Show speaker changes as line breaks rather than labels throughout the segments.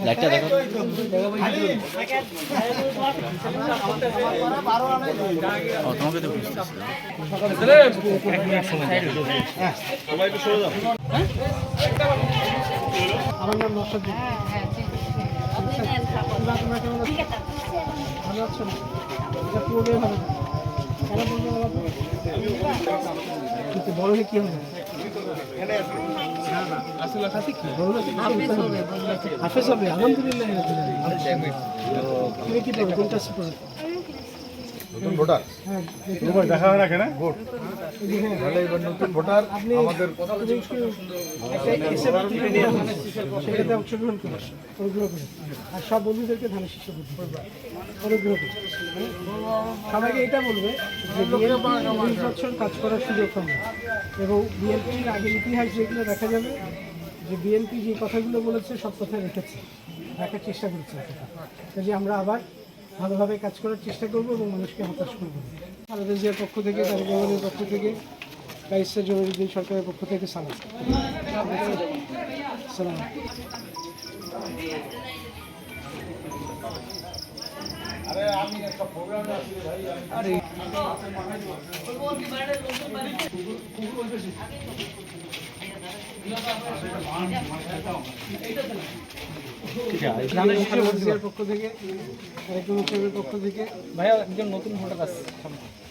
লাইটটা দেখো। ও তোমাকে তো বুঝতেছি।
আমার নাম নসরুদ্দিন। ভালো আছো না? এটা পুরোটাই ভালো না। কেন বলবো বলো তো? কিন্তু বড় হয়ে কি হবে? হাফেজ হবে, আলহামদুলিল্লাহ। তুমি কি পড়ো? কোনটা পড়ো?
নতুন ভোটার
হ্যাঁ,
দেখা হয় না কেন ভোট তাহলে এবার নতুন ভোটার
আপনি
আমাদের
সেটাতে অংশগ্রহণ করুন, অনুগ্রহ করে। আর সব বন্ধুদেরকে ধানের শীর্ষ অনুগ্রহ করে সবাইকে এটা বলবে যে বিএনপি 20 বছর কাজ করার সুযোগ পাবে এবং বিএনপির আগের ইতিহাস যেগুলো দেখা যাবে যে বিএনপি যে কথাগুলো বলেছে সব কথা রেখেছে, রাখার চেষ্টা করছে। কাজে আমরা আবার ভালোভাবে কাজ করার চেষ্টা করব এবং মানুষকে হতাশ করব। খালেদা জিয়ার পক্ষ থেকে, তারেক রহমানের পক্ষ থেকে, ব্যারিস্টার জমিরুদ্দিন সরকারের পক্ষ থেকে সালাম। সালাম। পক্ষ থেকে, তারেক রহমান সাহেবের পক্ষ থেকে
ভাইয়া একজন নতুন ভোটার আছে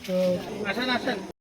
তো